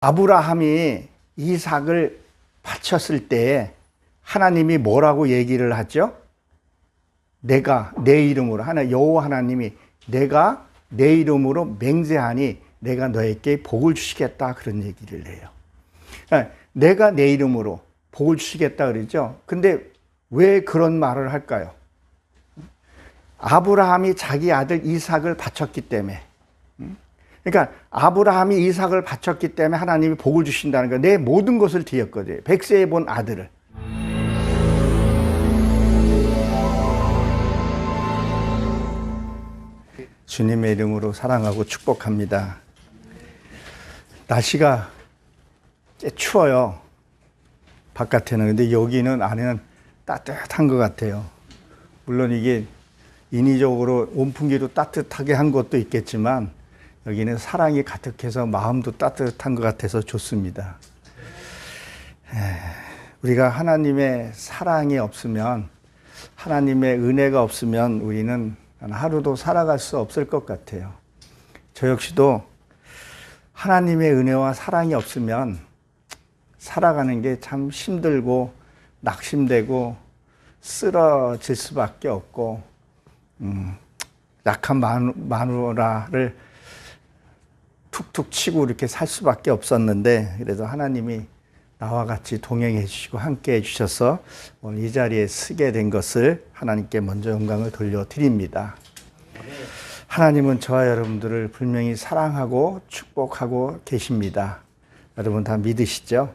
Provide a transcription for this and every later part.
아브라함이 이삭을 바쳤을 때 하나님이 뭐라고 얘기를 하죠? 내가 내 이름으로 여호와 하나님이 내가 내 이름으로 맹세하니 내가 너에게 복을 주시겠다 그런 얘기를 해요. 내가 내 이름으로 복을 주시겠다 그러죠. 근데 왜 그런 말을 할까요? 아브라함이 자기 아들 이삭을 바쳤기 때문에. 그러니까 아브라함이 이삭을 바쳤기 때문에 하나님이 복을 주신다는 거예요. 내 모든 것을 드렸거든요. 백세에 본 아들을. 주님의 이름으로 사랑하고 축복합니다. 날씨가 추워요. 바깥에는. 근데 여기는 안에는 따뜻한 것 같아요. 물론 이게 인위적으로 온풍기로 따뜻하게 한 것도 있겠지만 여기는 사랑이 가득해서 마음도 따뜻한 것 같아서 좋습니다. 우리가 하나님의 사랑이 없으면, 하나님의 은혜가 없으면 우리는 하루도 살아갈 수 없을 것 같아요. 저 역시도 하나님의 은혜와 사랑이 없으면 살아가는 게 참 힘들고 낙심되고 쓰러질 수밖에 없고, 약한 마누라를 툭툭 치고 이렇게 살 수밖에 없었는데, 그래도 하나님이 나와 같이 동행해 주시고 함께 해 주셔서 오늘 이 자리에 서게 된 것을 하나님께 먼저 영광을 돌려드립니다. 하나님은 저와 여러분들을 분명히 사랑하고 축복하고 계십니다. 여러분 다 믿으시죠?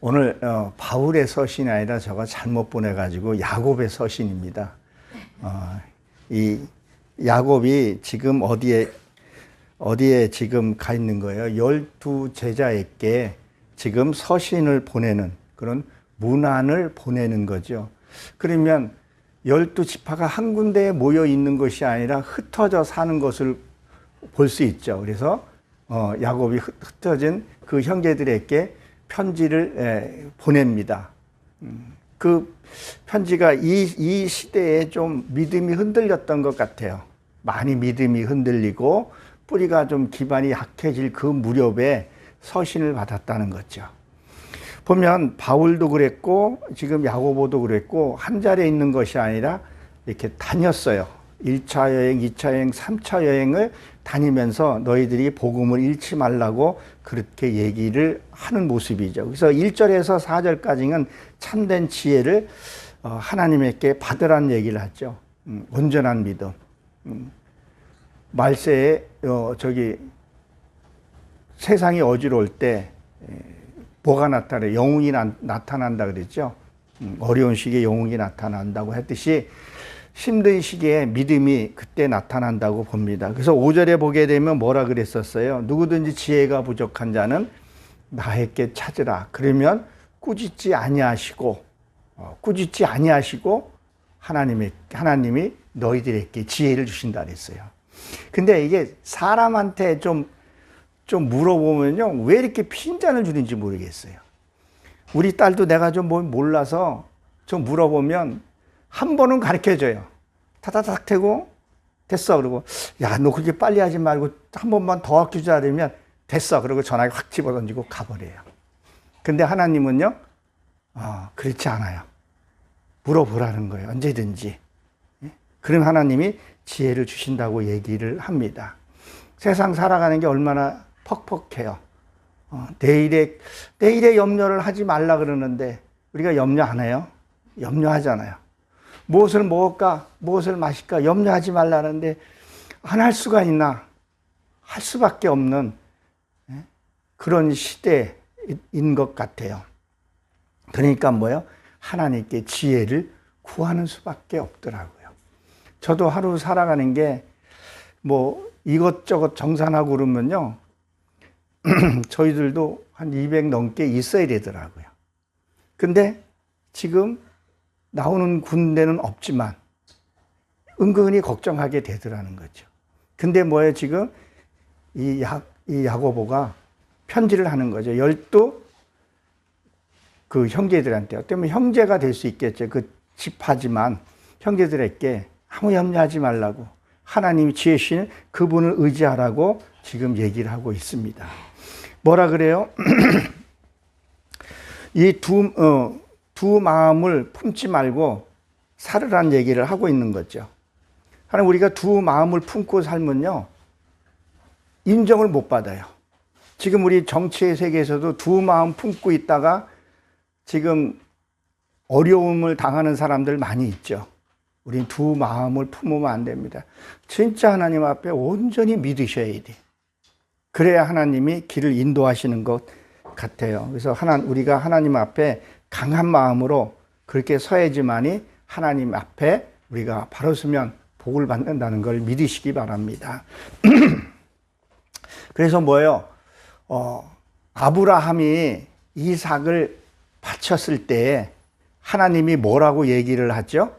오늘 바울의 서신이 아니라 저가 잘못 보내가지고 야곱의 서신입니다. 이 야곱이 지금 어디에 지금 가 있는 거예요? 12 제자에게 지금 서신을 보내는 그런 문안을 보내는 거죠. 그러면 12지파가 한 군데에 모여 있는 것이 아니라 흩어져 사는 것을 볼 수 있죠. 그래서 야곱이 흩어진 그 형제들에게 편지를 보냅니다. 그 편지가 이 시대에 좀 믿음이 흔들렸던 것 같아요. 많이 믿음이 흔들리고 뿌리가 좀 기반이 약해질 그 무렵에 서신을 받았다는 거죠. 보면 바울도 그랬고 지금 야고보도 그랬고 한 자리에 있는 것이 아니라 이렇게 다녔어요. 1차 여행, 2차 여행, 3차 여행을 다니면서 너희들이 복음을 잃지 말라고 그렇게 얘기를 하는 모습이죠. 그래서 1절에서 4절까지는 참된 지혜를 하나님께 받으라는 얘기를 하죠. 온전한 믿음. 말세에 세상이 어지러울 때 뭐가 나타나요? 영웅이 나타난다 그랬죠. 어려운 시기에 영웅이 나타난다고 했듯이 힘든 시기에 믿음이 그때 나타난다고 봅니다. 그래서 5절에 보게 되면 뭐라 그랬었어요? 누구든지 지혜가 부족한 자는 나에게 찾으라. 그러면 꾸짖지 아니하시고 하나님이 너희들에게 지혜를 주신다 그랬어요. 근데 이게 사람한테 좀 물어보면요, 왜 이렇게 핀잔을 주는지 모르겠어요. 우리 딸도 내가 좀 뭘 몰라서 좀 물어보면 한 번은 가르쳐줘요. 타다닥 대고 됐어. 그러고 야, 너 그렇게 빨리 하지 말고 한 번만 더 아껴주자 그러면 됐어. 그러고 전화기 확 집어던지고 가버려요. 근데 하나님은요, 그렇지 않아요. 물어보라는 거예요. 언제든지. 그럼 하나님이 지혜를 주신다고 얘기를 합니다. 세상 살아가는 게 얼마나 퍽퍽해요. 내일의 염려를 하지 말라 그러는데 우리가 염려 안 해요? 염려하잖아요. 무엇을 먹을까? 무엇을 마실까? 염려하지 말라는데 안 할 수가 있나? 할 수밖에 없는 그런 시대인 것 같아요. 그러니까 뭐예요? 하나님께 지혜를 구하는 수밖에 없더라고요. 저도 하루 살아가는 게 이것저것 정산하고 그러면요, 저희들도 한 200 넘게 있어야 되더라고요. 근데 지금 나오는 군대는 없지만 은근히 걱정하게 되더라는 거죠. 근데 뭐예요? 지금 이 야고보가 편지를 하는 거죠. 12 그 형제들한테. 어쩌면 형제가 될 수 있겠죠. 그 집하지만 형제들에게 아무 염려하지 말라고, 하나님이 지혜 주시는 그분을 의지하라고 지금 얘기를 하고 있습니다. 뭐라 그래요? 이 두 마음을 품지 말고 살으란 얘기를 하고 있는 거죠. 하나님, 우리가 두 마음을 품고 살면요, 인정을 못 받아요. 지금 우리 정치의 세계에서도 두 마음 품고 있다가 지금 어려움을 당하는 사람들 많이 있죠. 우린 두 마음을 품으면 안 됩니다. 진짜 하나님 앞에 온전히 믿으셔야 돼. 그래야 하나님이 길을 인도하시는 것 같아요. 그래서 우리가 하나님 앞에 강한 마음으로 그렇게 서야지만이 하나님 앞에 우리가 바로 서면 복을 받는다는 걸 믿으시기 바랍니다. 그래서 뭐예요? 아브라함이 이삭을 바쳤을 때 하나님이 뭐라고 얘기를 하죠?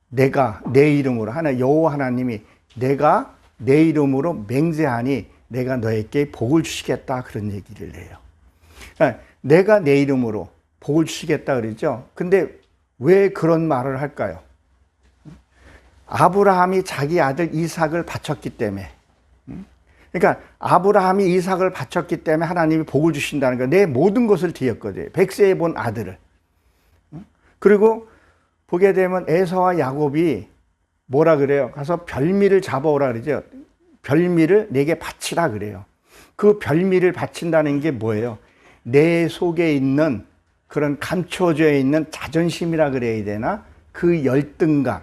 내가 내 이름으로, 여호와 하나님이 내가 내 이름으로 맹세하니 내가 너에게 복을 주시겠다, 그런 얘기를 해요. 내가 내 이름으로 복을 주시겠다 그러죠. 근데 왜 그런 말을 할까요? 아브라함이 자기 아들 이삭을 바쳤기 때문에. 그러니까 아브라함이 이삭을 바쳤기 때문에 하나님이 복을 주신다는 거예요. 내 모든 것을 드렸거든요. 백세에 본 아들을. 그리고 보게 되면 에서와 야곱이 뭐라 그래요? 가서 별미를 잡아오라 그러죠. 별미를 내게 바치라 그래요. 그 별미를 바친다는 게 뭐예요? 내 속에 있는 그런 감춰져 있는 자존심이라 그래야 되나? 그 열등감,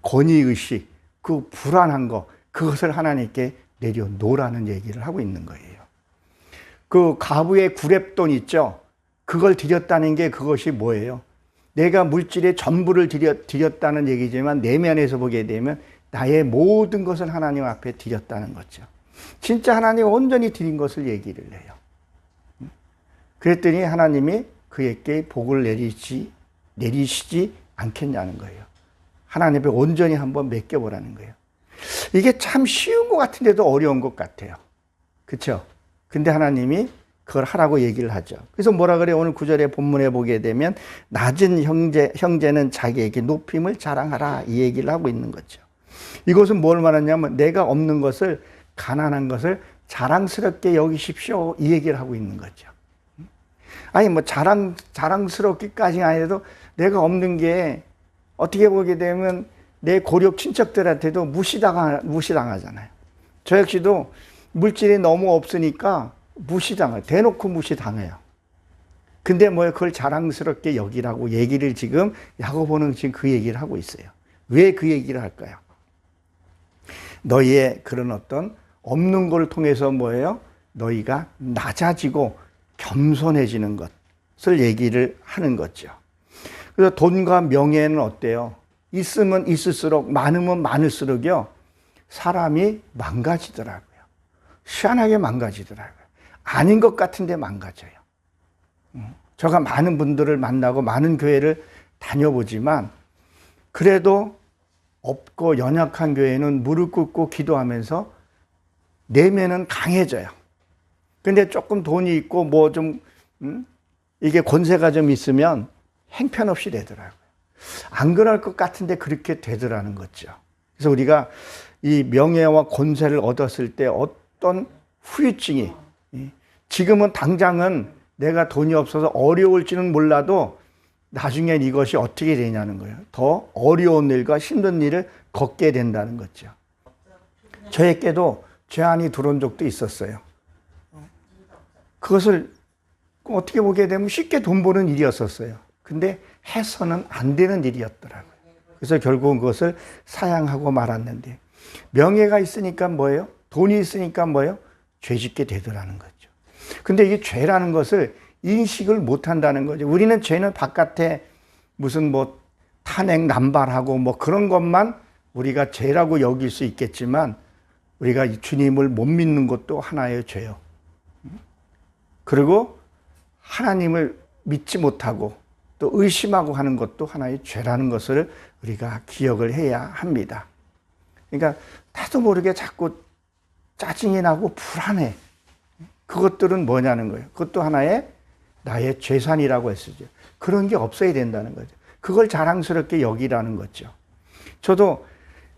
권위의식, 그 불안한 거, 그것을 하나님께 내려놓으라는 얘기를 하고 있는 거예요. 그 과부의 구렙돈 있죠? 그걸 드렸다는 게 그것이 뭐예요? 내가 물질의 전부를 드렸다는 얘기지만 내면에서 보게 되면 나의 모든 것을 하나님 앞에 드렸다는 거죠. 진짜 하나님 온전히 드린 것을 얘기를 해요. 그랬더니 하나님이 그에게 복을 내리시지 않겠냐는 거예요. 하나님 앞에 온전히 한번 맡겨보라는 거예요. 이게 참 쉬운 것 같은데도 어려운 것 같아요. 그렇죠? 근데 하나님이 그걸 하라고 얘기를 하죠. 그래서 뭐라 그래요? 오늘 9절에 본문에 보게 되면 낮은 형제는 자기에게 높임을 자랑하라, 이 얘기를 하고 있는 거죠. 이것은 뭘 말하냐면 내가 없는 것을, 가난한 것을 자랑스럽게 여기십시오, 이 얘기를 하고 있는 거죠. 아니 뭐 자랑스럽기까지 아니라도 내가 없는 게 어떻게 보게 되면 내 고력 친척들한테도 무시당하잖아요. 저 역시도 물질이 너무 없으니까 무시당해요. 대놓고 무시당해요. 근데 뭐 그걸 자랑스럽게 여기라고 얘기를 지금 야고보는 지금 그 얘기를 하고 있어요. 왜 그 얘기를 할까요? 너희의 그런 어떤 없는 걸 통해서 뭐예요? 너희가 낮아지고 겸손해지는 것을 얘기를 하는 거죠. 그래서 돈과 명예는 어때요? 있으면 있을수록, 많으면 많을수록요, 사람이 망가지더라고요. 희한하게 망가지더라고요. 아닌 것 같은데 망가져요. 제가 많은 분들을 만나고 많은 교회를 다녀보지만 그래도 없고 연약한 교회는 무릎 꿇고 기도하면서 내면은 강해져요. 근데 조금 돈이 있고 뭐 좀 이게 권세가 좀 있으면 행편없이 되더라고요. 안 그럴 것 같은데 그렇게 되더라는 거죠. 그래서 우리가 이 명예와 권세를 얻었을 때 어떤 후유증이, 지금은 당장은 내가 돈이 없어서 어려울지는 몰라도 나중엔 이것이 어떻게 되냐는 거예요. 더 어려운 일과 힘든 일을 겪게 된다는 거죠. 저에게도 죄안이 들어온 적도 있었어요. 그것을 어떻게 보게 되면 쉽게 돈 버는 일이었었어요. 근데 해서는 안 되는 일이었더라고요. 그래서 결국은 그것을 사양하고 말았는데, 명예가 있으니까 뭐예요? 돈이 있으니까 뭐예요? 죄 짓게 되더라는 거죠. 근데 이게 죄라는 것을 인식을 못 한다는 거죠. 우리는 죄는 바깥에 무슨 뭐 탄핵 남발하고 뭐 그런 것만 우리가 죄라고 여길 수 있겠지만, 우리가 주님을 못 믿는 것도 하나의 죄요. 그리고 하나님을 믿지 못하고 또 의심하고 하는 것도 하나의 죄라는 것을 우리가 기억을 해야 합니다. 그러니까 나도 모르게 자꾸 짜증이 나고 불안해. 그것들은 뭐냐는 거예요. 그것도 하나의 나의 죄산이라고 했었죠. 그런 게 없어야 된다는 거죠. 그걸 자랑스럽게 여기라는 거죠. 저도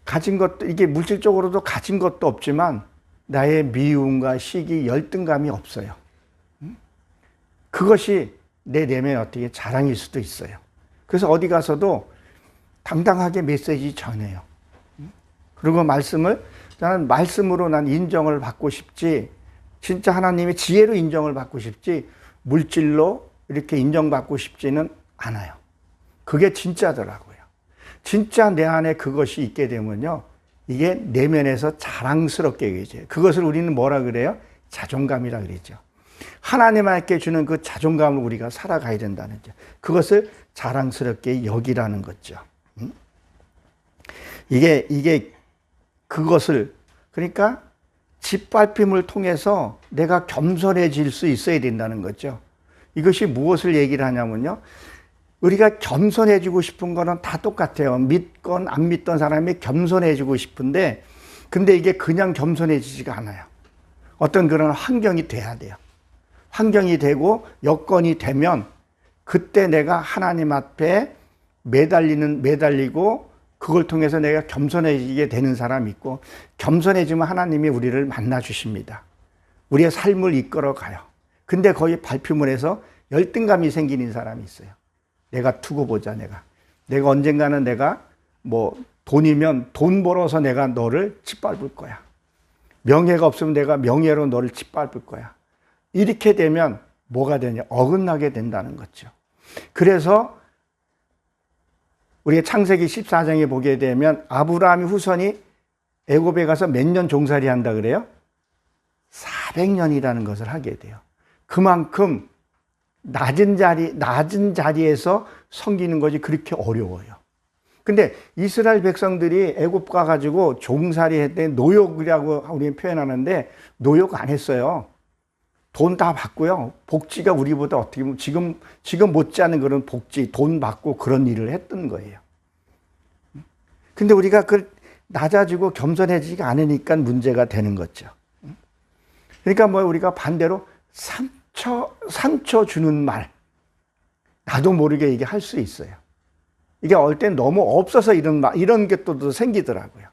가진 것도, 이게 물질적으로도 가진 것도 없지만 나의 미움과 시기, 열등감이 없어요. 그것이 내 내면의 어떻게 자랑일 수도 있어요. 그래서 어디 가서도 당당하게 메시지 전해요. 그리고 나는 말씀으로 난 인정을 받고 싶지, 진짜 하나님의 지혜로 인정을 받고 싶지, 물질로 이렇게 인정받고 싶지는 않아요. 그게 진짜더라고요. 진짜 내 안에 그것이 있게 되면요, 이게 내면에서 자랑스럽게 여겨져요. 그것을 우리는 뭐라 그래요? 자존감이라 그러죠. 하나님께 주는 그 자존감을 우리가 살아가야 된다는 거죠. 그것을 자랑스럽게 여기라는 거죠. 이게 그것을, 그러니까 짓밟힘을 통해서 내가 겸손해질 수 있어야 된다는 거죠. 이것이 무엇을 얘기를 하냐면요, 우리가 겸손해지고 싶은 거는 다 똑같아요. 믿건 안 믿던 사람이 겸손해지고 싶은데, 근데 이게 그냥 겸손해지지가 않아요. 어떤 그런 환경이 돼야 돼요. 환경이 되고 여건이 되면 그때 내가 하나님 앞에 매달리고 그걸 통해서 내가 겸손해지게 되는 사람이 있고, 겸손해지면 하나님이 우리를 만나 주십니다. 우리의 삶을 이끌어 가요. 근데 거기 밟힘을 해서 열등감이 생기는 사람이 있어요. 내가 두고 보자, 내가 언젠가는 내가 뭐 돈이면 돈 벌어서 내가 너를 짓밟을 거야. 명예가 없으면 내가 명예로 너를 짓밟을 거야. 이렇게 되면 뭐가 되냐? 어긋나게 된다는 거죠. 그래서 우리가 창세기 14장에 보게 되면 아브라함의 후손이 애굽에 가서 몇 년 종살이 한다 그래요? 400년이라는 것을 하게 돼요. 그만큼 낮은 자리에서 섬기는 것이 그렇게 어려워요. 근데 이스라엘 백성들이 애굽 가가지고 종살이 했대, 노역이라고 우리는 표현하는데 노역 안 했어요. 돈 다 받고요. 복지가 우리보다 어떻게 보면 지금 못지않은 그런 복지, 돈 받고 그런 일을 했던 거예요. 근데 우리가 낮아지고 겸손해지지가 않으니까 문제가 되는 거죠. 그러니까 우리가 반대로 상처 주는 말, 나도 모르게 이게 할 수 있어요. 이게 어떨 땐 너무 없어서 이런 게 또 생기더라고요.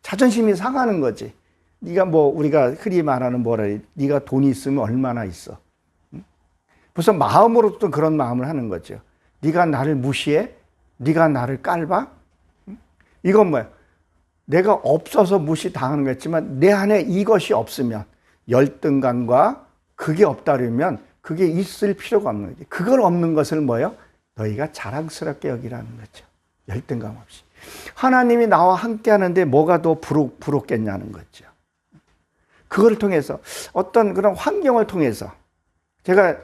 자존심이 상하는 거지. 네가 우리가 흔히 말하는 네가 돈이 있으면 얼마나 있어. 무슨 마음으로도 그런 마음을 하는 거죠. 네가 나를 무시해? 네가 나를 깔봐? 이건 뭐야? 내가 없어서 무시당하는 거겠지만 내 안에 이것이 없으면, 열등감과 그게 없다 그러면 그게 있을 필요가 없는 거지. 그걸 없는 것을 뭐예요? 너희가 자랑스럽게 여기라는 거죠. 열등감 없이. 하나님이 나와 함께 하는데 뭐가 더 부럽겠냐는 거죠. 그걸 통해서, 어떤 그런 환경을 통해서, 제가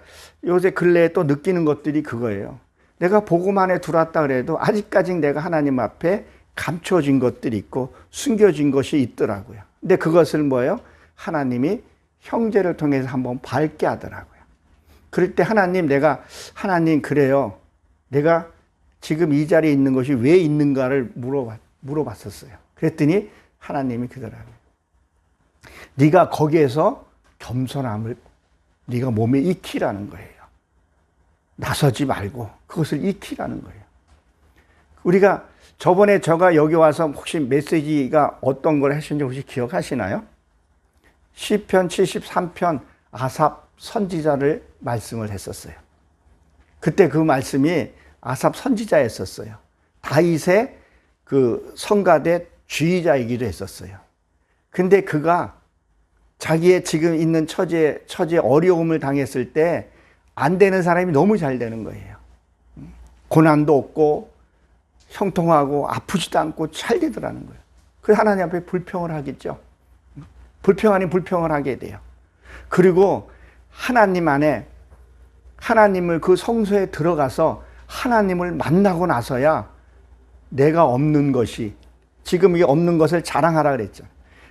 요새 근래에 또 느끼는 것들이 그거예요. 내가 복음 안에 들어왔다 그래도 아직까지 내가 하나님 앞에 감춰진 것들이 있고 숨겨진 것이 있더라고요. 근데 그것을 뭐예요? 하나님이 형제를 통해서 한번 밝게 하더라고요. 그럴 때 하나님 그래요. 내가 지금 이 자리에 있는 것이 왜 있는가를 물어봤었어요. 그랬더니 하나님이 그러더라고요. 네가 거기에서 겸손함을 네가 몸에 익히라는 거예요. 나서지 말고 그것을 익히라는 거예요. 우리가 저번에 제가 여기 와서 혹시 메시지가 어떤 걸 하셨는지 혹시 기억하시나요? 시편 73편 아삽 선지자를 말씀을 했었어요. 그때 그 말씀이 아삽 선지자였었어요. 다윗의 그 성가대 지휘자이기도 했었어요. 근데 그가 자기의 지금 있는 처지에 어려움을 당했을 때 안 되는 사람이 너무 잘 되는 거예요. 고난도 없고 형통하고 아프지도 않고 잘 되더라는 거예요. 그래서 하나님 앞에 불평을 하겠죠. 불평을 하게 돼요. 그리고 하나님 안에, 하나님을 그 성소에 들어가서 하나님을 만나고 나서야 내가 없는 것이, 지금 이게 없는 것을 자랑하라 그랬죠.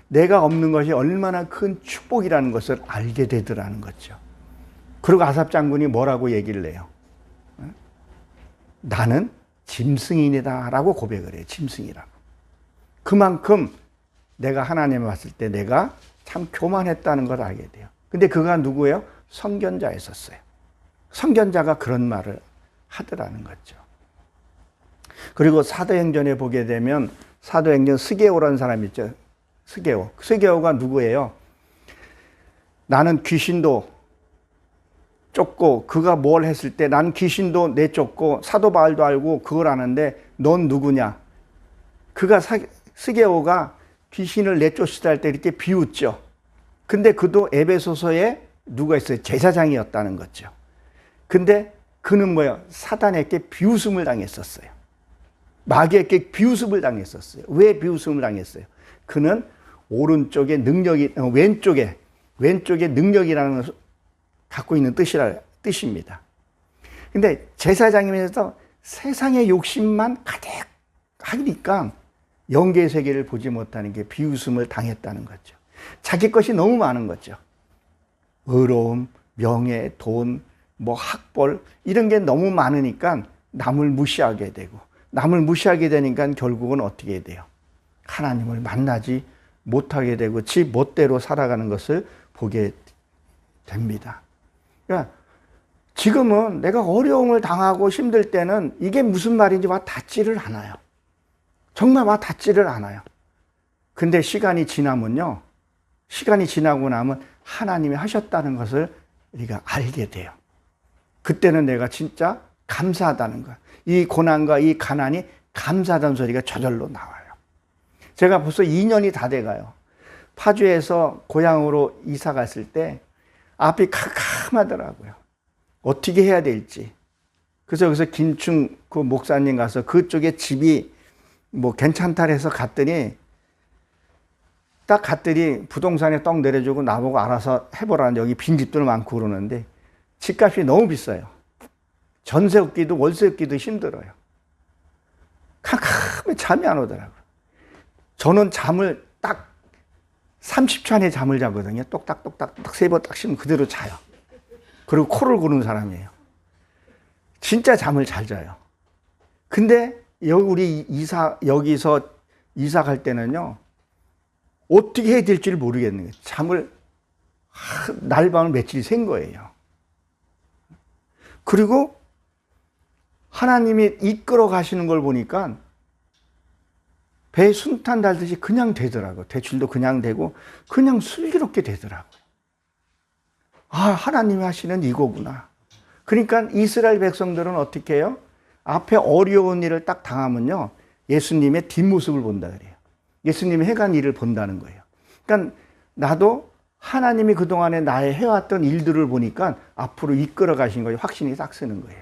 내가 없는 것이 얼마나 큰 축복이라는 것을 알게 되더라는 거죠. 그리고 아삽 장군이 뭐라고 얘기를 해요? 나는 짐승이다 라고 고백을 해요. 짐승이라고. 그만큼 내가 하나님을 봤을 때 내가 참 교만했다는 걸 알게 돼요. 근데 그가 누구예요? 선견자였었어요. 선견자가 그런 말을 하더라는 거죠. 그리고 사도행전에 보게 되면 사도행전 스게오라는 사람이 있죠. 스게오가 누구예요? 나는 귀신도 쫓고 그가 뭘 했을 때 난 귀신도 내쫓고 사도 바울도 알고 그걸 아는데 넌 누구냐? 그가 스게오가 귀신을 내쫓으다 할 때 이렇게 비웃죠. 근데 그도 에베소서에 누가 있어요? 제사장이었다는 거죠. 근데 그는 뭐예요? 사단에게 비웃음을 당했었어요. 마귀에게 비웃음을 당했었어요. 왜 비웃음을 당했어요? 그는 오른쪽에 능력이, 왼쪽에 능력이라는 것을 갖고 있는 뜻입니다. 근데 제사장이면서 세상의 욕심만 가득 하니까 영계의 세계를 보지 못하는 게 비웃음을 당했다는 거죠. 자기 것이 너무 많은 거죠. 의로움, 명예, 돈, 학벌 이런 게 너무 많으니까 남을 무시하게 되고 남을 무시하게 되니까 결국은 어떻게 돼요? 하나님을 만나지 못하게 되고 지 멋대로 살아가는 것을 보게 됩니다. 그러니까 지금은 내가 어려움을 당하고 힘들 때는 이게 무슨 말인지 와 닿지를 않아요. 정말 와 닿지를 않아요. 근데 시간이 지나면요. 시간이 지나고 나면 하나님이 하셨다는 것을 우리가 알게 돼요. 그때는 내가 진짜 감사하다는 거야. 이 고난과 이 가난이 감사하다는 소리가 저절로 나와요. 제가 벌써 2년이 다 돼가요. 파주에서 고향으로 이사 갔을 때 앞이 캄캄하더라고요. 어떻게 해야 될지. 그래서 여기서 김충 그 목사님 가서 그쪽에 집이 괜찮다 해서 갔더니 딱 갔더니 부동산에 떡 내려주고 나보고 알아서 해보라는 여기 빈집들 많고 그러는데 집값이 너무 비싸요. 전세 얻기도 월세 얻기도 힘들어요. 캄캄해 잠이 안 오더라고요. 저는 잠을 딱 30초 안에 잠을 자거든요. 똑딱똑딱 세 번 딱 쉬면 그대로 자요. 그리고 코를 고는 사람이에요. 진짜 잠을 잘 자요. 근데 우리 여기서 이사 갈 때는요. 어떻게 해야 될지를 모르겠는 거예요. 잠을 날밤을 며칠 샌 거예요. 그리고 하나님이 이끌어 가시는 걸 보니까 배에 순탄 달듯이 그냥 되더라고요. 대출도 그냥 되고 그냥 슬기롭게 되더라고요. 아, 하나님이 하시는 이거구나. 그러니까 이스라엘 백성들은 어떻게 해요? 앞에 어려운 일을 딱 당하면요. 예수님의 뒷모습을 본다 그래요. 예수님이 해간 일을 본다는 거예요. 그러니까 나도 하나님이 그동안에 나의 해왔던 일들을 보니까 앞으로 이끌어 가신 거예요. 확신이 딱 쓰는 거예요.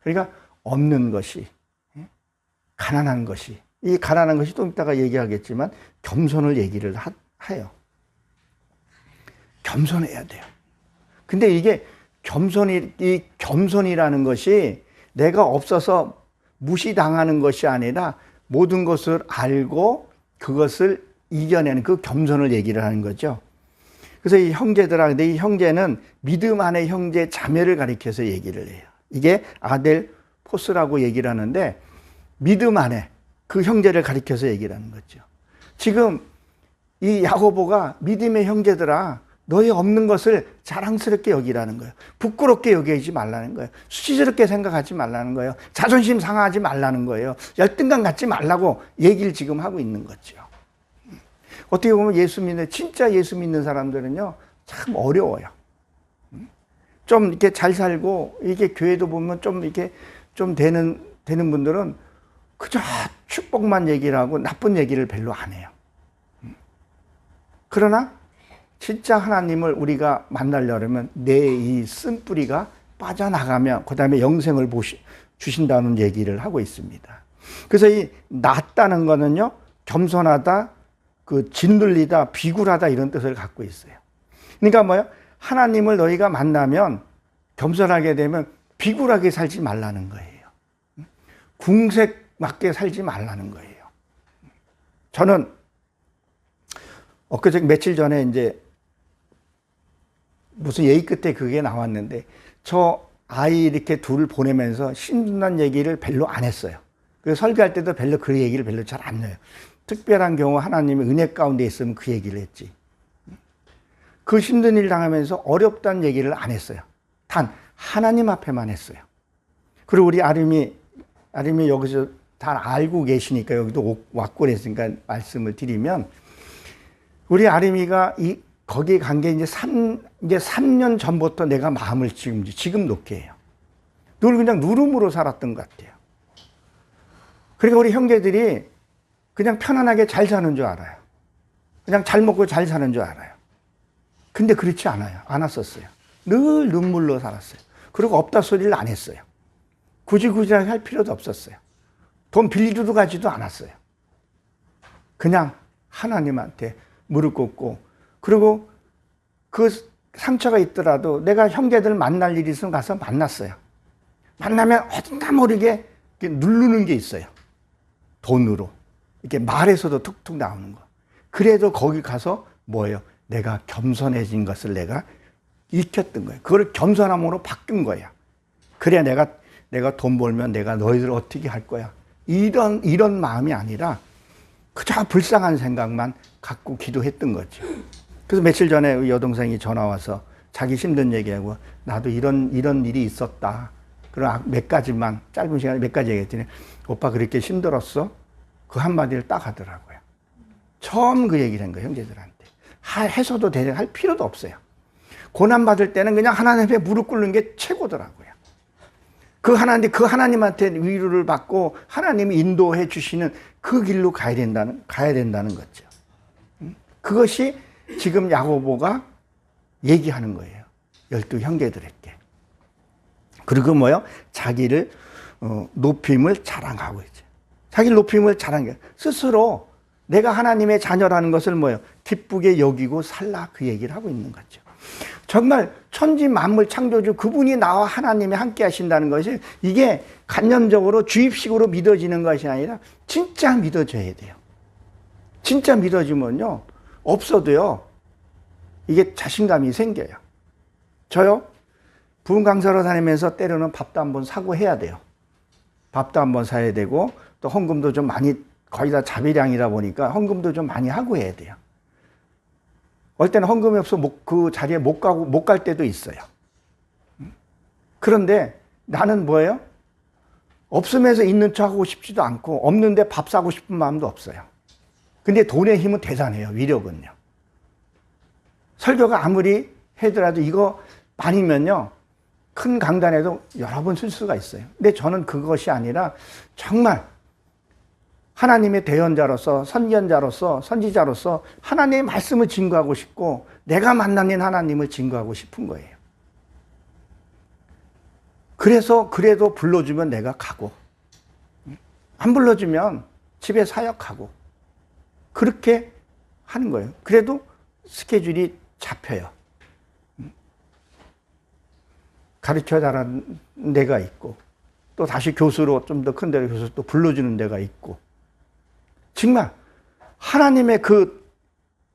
그러니까 없는 것이, 가난한 것이, 이 가난한 것이 좀 이따가 얘기하겠지만 겸손을 얘기를 해요. 겸손해야 돼요. 근데 이게 이 겸손이라는 것이 내가 없어서 무시당하는 것이 아니라 모든 것을 알고 그것을 이겨내는 그 겸손을 얘기를 하는 거죠. 그래서 이 형제들한테 이 형제는 믿음 안의 형제 자매를 가리켜서 얘기를 해요. 이게 아델포스라고 얘기를 하는데 믿음 안에 그 형제를 가리켜서 얘기를 하는 거죠. 지금 이 야고보가 믿음의 형제들아 너희 없는 것을 자랑스럽게 여기라는 거예요. 부끄럽게 여기지 말라는 거예요. 수치스럽게 생각하지 말라는 거예요. 자존심 상하지 말라는 거예요. 열등감 갖지 말라고 얘기를 지금 하고 있는 거죠. 어떻게 보면 진짜 예수 믿는 사람들은요, 참 어려워요. 좀 이렇게 잘 살고, 이게 교회도 보면 좀 이렇게 좀 되는 분들은 그저 축복만 얘기를 하고 나쁜 얘기를 별로 안 해요. 그러나 진짜 하나님을 우리가 만나려면 내 이 쓴뿌리가 빠져나가면 그 다음에 영생을 주신다는 얘기를 하고 있습니다. 그래서 이 낫다는 거는요, 겸손하다, 짓눌리다, 비굴하다 이런 뜻을 갖고 있어요. 그러니까 뭐예요? 하나님을 너희가 만나면 겸손하게 되면 비굴하게 살지 말라는 거예요. 궁색맞게 살지 말라는 거예요. 저는 엊그제 며칠 전에 이제 무슨 얘기 끝에 그게 나왔는데 저 아이 이렇게 둘을 보내면서 신난 얘기를 별로 안 했어요. 그래서 설교할 때도 별로 그 얘기를 별로 잘 안 해요. 특별한 경우 하나님의 은혜 가운데 있으면 그 얘기를 했지. 그 힘든 일 당하면서 어렵다는 얘기를 안 했어요. 단 하나님 앞에만 했어요. 그리고 우리 아림이 여기서 다 알고 계시니까 여기도 왔고 그랬으니까 말씀을 드리면 우리 아림이가 거기 간 게 이제 3년 전부터 내가 마음을 지금 놓게 해요. 늘 그냥 누름으로 살았던 것 같아요. 그러니까 우리 형제들이 그냥 편안하게 잘 사는 줄 알아요. 그냥 잘 먹고 잘 사는 줄 알아요. 근데 그렇지 않았었어요. 늘 눈물로 살았어요. 그리고 없다 소리를 안 했어요. 굳이 할 필요도 없었어요. 돈 빌리러 가지도 않았어요. 그냥 하나님한테 무릎 꿇고, 그리고 그 상처가 있더라도 내가 형제들 만날 일이 있으면 가서 만났어요. 만나면 어딘가 모르게 누르는 게 있어요. 돈으로. 이렇게 말에서도 툭툭 나오는 거. 그래도 거기 가서 뭐예요? 내가 겸손해진 것을 내가 익혔던 거예요. 그걸 겸손함으로 바꾼 거야. 그래 내가 돈 벌면 내가 너희들 어떻게 할 거야. 이런 마음이 아니라 그저 불쌍한 생각만 갖고 기도했던 거죠. 그래서 며칠 전에 여동생이 전화 와서 자기 힘든 얘기하고, 나도 이런 일이 있었다. 그럼 몇 가지만, 짧은 시간에 몇 가지 얘기했더니, 오빠 그렇게 힘들었어? 그 한마디를 딱 하더라고요. 처음 그 얘기를 한 거예요, 형제들한테. 해서도 할 필요도 없어요. 고난받을 때는 그냥 하나님께 무릎 꿇는 게 최고더라고요. 그 하나님한테 위로를 받고 하나님이 인도해 주시는 그 길로 가야 된다는 거죠. 그것이 지금 야고보가 얘기하는 거예요. 12 형제들에게. 그리고 뭐요? 자기를 높임을 자랑하고 있죠. 자기를 높임을 자랑해. 스스로 내가 하나님의 자녀라는 것을 뭐요? 기쁘게 여기고 살라, 그 얘기를 하고 있는 거죠. 정말 천지 만물 창조주 그분이 나와 하나님이 함께 하신다는 것이, 이게 간념적으로 주입식으로 믿어지는 것이 아니라 진짜 믿어져야 돼요. 진짜 믿어지면요, 없어도요, 이게 자신감이 생겨요. 저요, 부흥 강사로 다니면서 때로는 밥도 한번 사고 해야 돼요. 밥도 한번 사야 되고, 또 헌금도 좀 많이, 거의 다 자비량이다 보니까 헌금도 좀 많이 하고 해야 돼요. 어떨 때는 헌금이 없어 그 자리에 못 갈 때도 있어요. 그런데 나는 뭐예요? 없으면서 있는 척 하고 싶지도 않고, 없는데 밥 사고 싶은 마음도 없어요. 근데 돈의 힘은 대단해요, 위력은요. 설교가 아무리 해더라도 이거 많이면요, 큰 강단에도 여러 번 쓸 수가 있어요. 근데 저는 그것이 아니라 정말 하나님의 대언자로서, 선견자로서, 선지자로서 하나님의 말씀을 증거하고 싶고, 내가 만나는 하나님을 증거하고 싶은 거예요. 그래서 그래도 불러주면 내가 가고, 안 불러주면 집에 사역하고, 그렇게 하는 거예요. 그래도 스케줄이 잡혀요. 가르쳐 달라는 데가 있고, 또 다시 교수로 좀 더 큰 데로 교수 또 불러주는 데가 있고, 정말 하나님의 그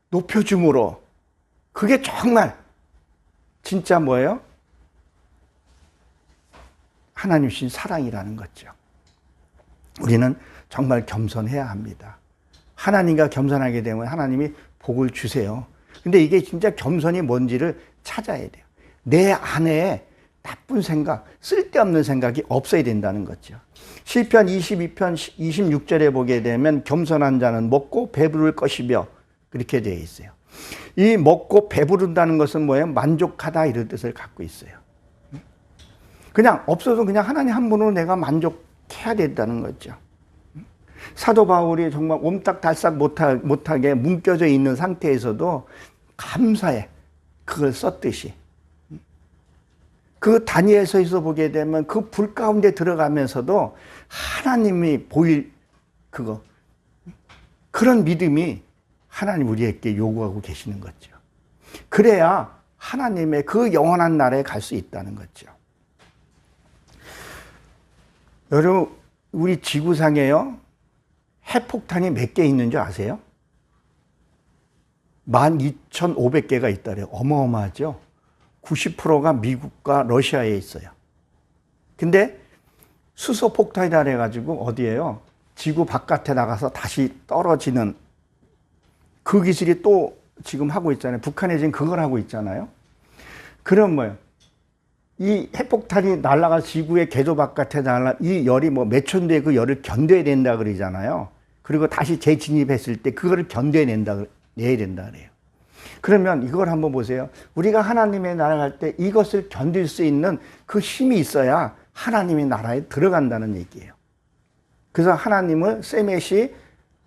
높여줌으로, 그게 정말 진짜 뭐예요? 하나님 주신 사랑이라는 거죠. 우리는 정말 겸손해야 합니다. 하나님과 겸손하게 되면 하나님이 복을 주세요. 근데 이게 진짜 겸손이 뭔지를 찾아야 돼요. 내 안에 나쁜 생각, 쓸데없는 생각이 없어야 된다는 거죠. 시편 22편 26절에 보게 되면 겸손한 자는 먹고 배부를 것이며, 그렇게 되어 있어요. 이 먹고 배부른다는 것은 뭐예요? 만족하다, 이런 뜻을 갖고 있어요. 그냥 없어도 그냥 하나님 한 분으로 내가 만족해야 된다는 거죠. 사도 바울이 정말 옴딱달싹 못하게 뭉겨져 있는 상태에서도 감사해, 그걸 썼듯이. 그 다니엘서에서 보게 되면 그 불 가운데 들어가면서도 하나님이 보일 그런 믿음이 하나님 우리에게 요구하고 계시는 거죠. 그래야 하나님의 그 영원한 나라에 갈 수 있다는 거죠. 여러분, 우리 지구상에요, 핵폭탄이 몇 개 있는 줄 아세요? 12,500개가 있다래요. 어마어마하죠? 90%가 미국과 러시아에 있어요. 근데 수소폭탄이라 해가지고 어디에요? 지구 바깥에 나가서 다시 떨어지는 그 기술이 또 지금 하고 있잖아요. 북한에 지금 그걸 하고 있잖아요. 그럼 뭐예요? 이 핵폭탄이 날아가 지구의 궤도 바깥에 이 열이 뭐 몇 천 도에 그 열을 견뎌야 된다 그러잖아요. 그리고 다시 재진입했을 때 그거를 견뎌내야 된다 그래요. 그러면 이걸 한번 보세요. 우리가 하나님의 나라 갈 때 이것을 견딜 수 있는 그 힘이 있어야 하나님의 나라에 들어간다는 얘기예요. 그래서 하나님을 세мет이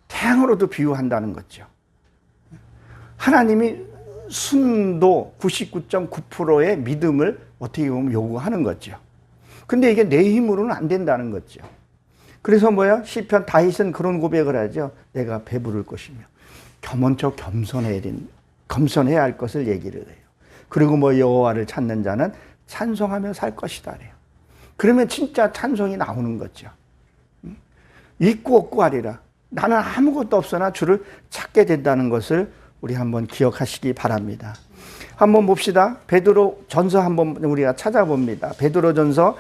태양으로도 비유한다는 거죠. 하나님이 순도 99.9%의 믿음을 어떻게 보면 요구하는 거죠. 근데 이게 내 힘으로는 안 된다는 거죠. 그래서 뭐야? 시편 다윗은 그런 고백을 하죠. 내가 배부를 것이며 겸언처 겸손해야 할 것을 얘기를 해요. 그리고 뭐 여호와를 찾는 자는 찬송하며 살 것이다 그래요. 그러면 진짜 찬송이 나오는 거죠. 있고 없고 하리라. 나는 아무것도 없으나 주를 찾게 된다는 것을 우리 한번 기억하시기 바랍니다. 한번 봅시다. 베드로 전서 한번 우리가 찾아봅니다. 베드로 전서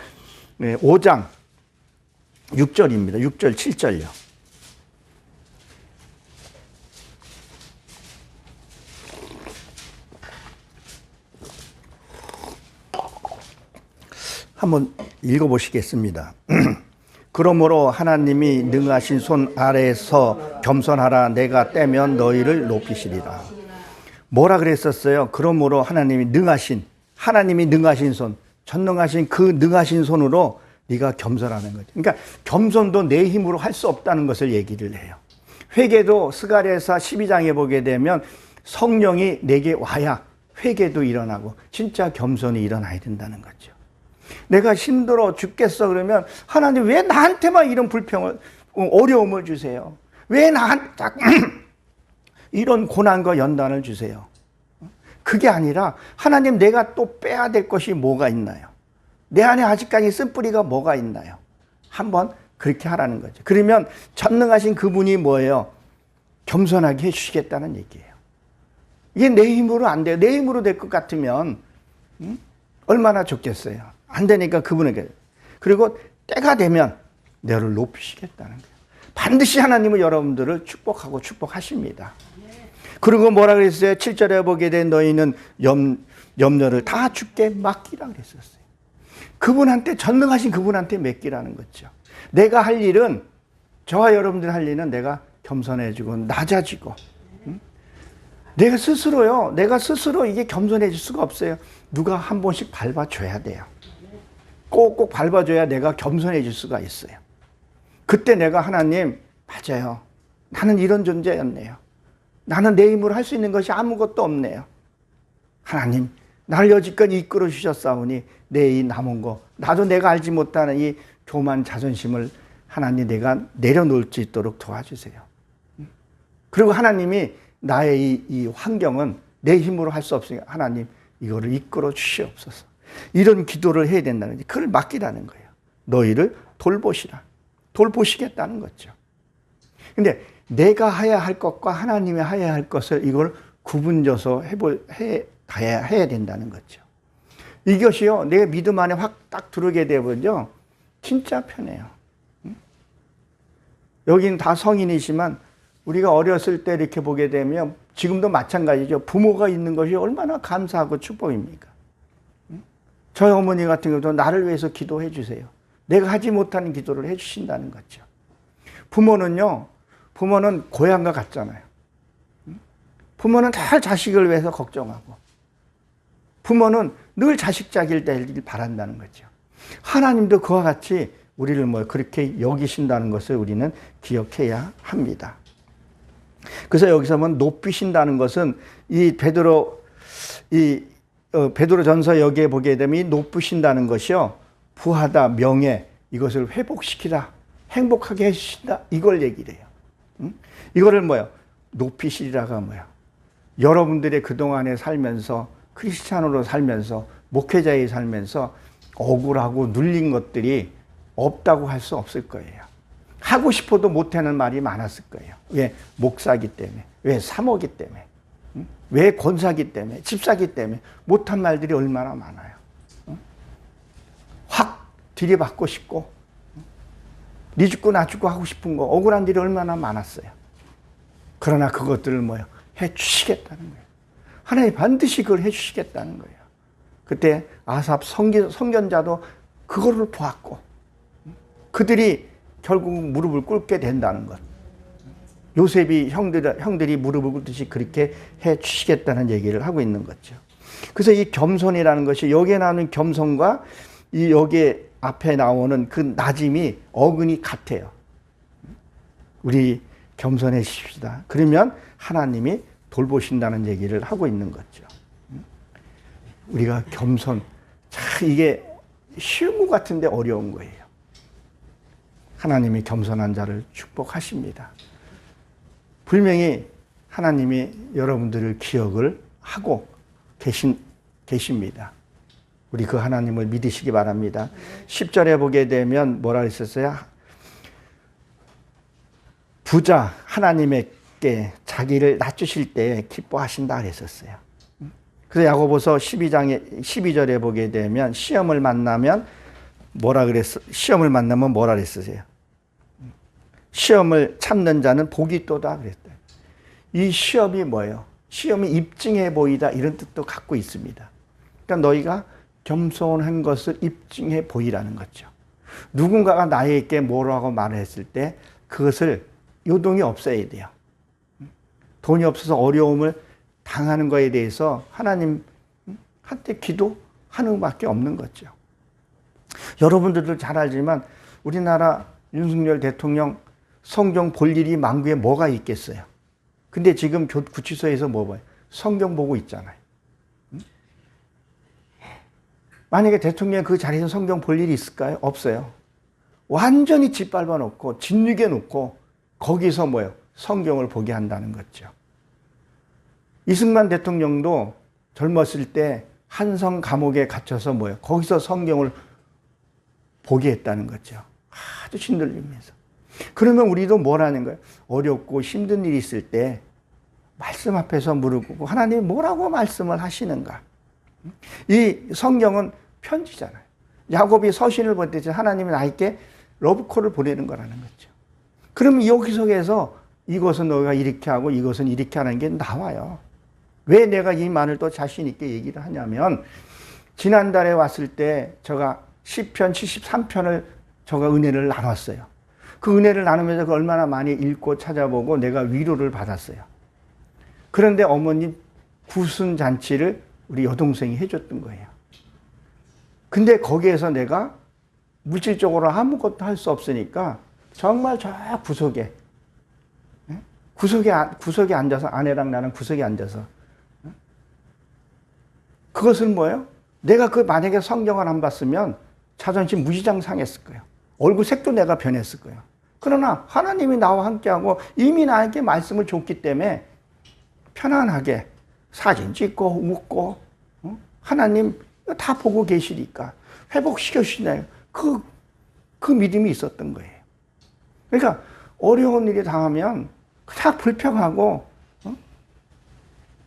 5장 6절입니다. 6절, 7절요. 한번 읽어보시겠습니다. 그러므로 하나님이 능하신 손 아래에서 겸손하라. 내가 떼면 너희를 높이시리라. 뭐라 그랬었어요? 그러므로 하나님이 능하신 손, 전능하신 그 능하신 손으로 네가 겸손하는 거죠. 그러니까 겸손도 내 힘으로 할 수 없다는 것을 얘기를 해요. 회개도 스가랴서 12장에 보게 되면 성령이 내게 와야 회개도 일어나고 진짜 겸손이 일어나야 된다는 거죠. 내가 힘들어 죽겠어 그러면 하나님 왜 나한테만 이런 어려움을 주세요? 왜 나한테 이런 고난과 연단을 주세요? 그게 아니라 하나님 내가 또 빼야 될 것이 뭐가 있나요? 내 안에 아직까지 쓴뿌리가 뭐가 있나요? 한번 그렇게 하라는 거죠. 그러면 전능하신 그분이 뭐예요? 겸손하게 해주시겠다는 얘기예요. 이게 내 힘으로 안 돼요. 내 힘으로 될 것 같으면 얼마나 좋겠어요. 안 되니까 그분에게. 그리고 때가 되면 너를 높이시겠다는 거예요. 반드시 하나님은 여러분들을 축복하고 축복하십니다. 그리고 뭐라 그랬어요? 7절에 보게 된 너희는 염려를 다 주께 맡기라 그랬었어요. 그분한테, 전능하신 그분한테 맡기라는 거죠. 내가 할 일은, 저와 여러분들 할 일은 내가 겸손해지고 낮아지고, 내가 스스로 이게 겸손해질 수가 없어요. 누가 한 번씩 밟아줘야 돼요. 꼭꼭 밟아줘야 내가 겸손해질 수가 있어요. 그때 내가 하나님, 맞아요. 나는 이런 존재였네요. 나는 내 힘으로 할 수 있는 것이 아무것도 없네요. 하나님, 나를 여지껏 이끌어 주셨사오니 내 이 남은 거, 나도 내가 알지 못하는 이 교만 자존심을 하나님 내가 내려놓을 수 있도록 도와주세요. 그리고 하나님이 나의 이 환경은 내 힘으로 할 수 없으니까 하나님 이거를 이끌어 주시옵소서. 이런 기도를 해야 된다는 거예요. 그걸 맡기라는 거예요. 너희를 돌보시라. 돌보시겠다는 거죠. 근데 내가 해야 할 것과 하나님이 해야 할 것을 이걸 구분져서 해야 된다는 거죠. 이것이요, 내 믿음 안에 확 딱 들어오게 되면요, 진짜 편해요. 여기는 다 성인이지만 우리가 어렸을 때 이렇게 보게 되면 지금도 마찬가지죠. 부모가 있는 것이 얼마나 감사하고 축복입니까? 저희 어머니 같은 경우도 나를 위해서 기도해 주세요. 내가 하지 못하는 기도를 해 주신다는 거죠. 부모는 고향과 같잖아요. 부모는 다 자식을 위해서 걱정하고, 부모는 늘 자식 자기를 되길 바란다는 거죠. 하나님도 그와 같이 우리를 그렇게 여기신다는 것을 우리는 기억해야 합니다. 그래서 여기서 높이신다는 것은 이 베드로전서 여기에 보게 되면 이 높이신다는 것이요, 부하다, 명예, 이것을 회복시키라, 행복하게 해주신다, 이걸 얘기를 해요. 이거를 높이시리라가 여러분들의 그동안에 살면서, 크리스찬으로 살면서, 목회자에 살면서 억울하고 눌린 것들이 없다고 할 수 없을 거예요. 하고 싶어도 못하는 말이 많았을 거예요. 왜? 목사기 때문에, 왜? 사모기 때문에, 왜? 권사기 때문에, 집사기 때문에 못한 말들이 얼마나 많아요. 확 들이받고 싶고, 니 죽고 나 죽고 하고 싶은 거, 억울한 일이 얼마나 많았어요. 그러나 그것들을 해주시겠다는 거예요. 하나님 반드시 그걸 해주시겠다는 거예요. 그때 아삽 선견자도 그거를 보았고, 그들이 결국 무릎을 꿇게 된다는 것. 요셉이 형들이 무릎을 꿇듯이 그렇게 해 주시겠다는 얘기를 하고 있는 거죠. 그래서 이 겸손이라는 것이 여기에 나오는 겸손과 이 여기에 앞에 나오는 그 낮음이 어근이 같아요. 우리 겸손해집시다. 그러면 하나님이 돌보신다는 얘기를 하고 있는 거죠. 우리가 겸손, 참 이게 쉬운 것 같은데 어려운 거예요. 하나님이 겸손한 자를 축복하십니다. 분명히 하나님이 여러분들을 기억을 하고 계십니다. 우리 그 하나님을 믿으시기 바랍니다. 10절에 보게 되면 뭐라 했었어요? 부자 하나님께 자기를 낮추실 때 기뻐하신다 그랬었어요. 그래서 야고보서 12절에 보게 되면 시험을 만나면 뭐라 그랬어요? 시험을 참는 자는 복이 있도다 그랬어요. 이 시험이 뭐예요? 시험이 입증해 보이다 이런 뜻도 갖고 있습니다. 그러니까 너희가 겸손한 것을 입증해 보이라는 거죠. 누군가가 나에게 뭐라고 말했을 때 그것을 요동이 없어야 돼요. 돈이 없어서 어려움을 당하는 거에 대해서 하나님한테 기도하는 것밖에 없는 거죠. 여러분들도 잘 알지만 우리나라 윤석열 대통령 성경 볼 일이 만구에 뭐가 있겠어요. 근데 지금 구치소에서 뭐 봐요? 성경 보고 있잖아요. 만약에 대통령이 그 자리에서 성경 볼 일이 있을까요? 없어요. 완전히 짓밟아 놓고 짓누겨 놓고 거기서 뭐예요? 성경을 보게 한다는 거죠. 이승만 대통령도 젊었을 때 한성 감옥에 갇혀서 뭐예요? 거기서 성경을 보게 했다는 거죠. 아주 신들리면서. 그러면 우리도 뭐라는 거예요? 어렵고 힘든 일이 있을 때 말씀 앞에서 무릎 꿇고 하나님이 뭐라고 말씀을 하시는가? 이 성경은 편지잖아요. 야곱이 서신을 보냈듯이 하나님이 나에게 러브콜을 보내는 거라는 거죠. 그럼 여기 속에서 이것은 너가 이렇게 하고 이것은 이렇게 하는 게 나와요. 왜 내가 이 말을 또 자신 있게 얘기를 하냐면 지난달에 왔을 때 제가 시편 73편을 제가 은혜를 나눴어요. 그 은혜를 나누면서 그 얼마나 많이 읽고 찾아보고 내가 위로를 받았어요. 그런데 어머님 구순잔치를 우리 여동생이 해줬던 거예요. 근데 거기에서 내가 물질적으로 아무것도 할 수 없으니까 정말 저 구석에 앉아서 아내랑 나는 구석에 앉아서 그것은 뭐예요? 내가 만약에 성경을 안 봤으면 자존심 무지장 상했을 거예요. 얼굴 색도 내가 변했을 거예요. 그러나 하나님이 나와 함께하고 이미 나에게 말씀을 줬기 때문에 편안하게 사진 찍고 웃고 하나님 다 보고 계시니까 회복시켜 주시나요? 그 믿음이 있었던 거예요. 그러니까 어려운 일이 당하면 그냥 불평하고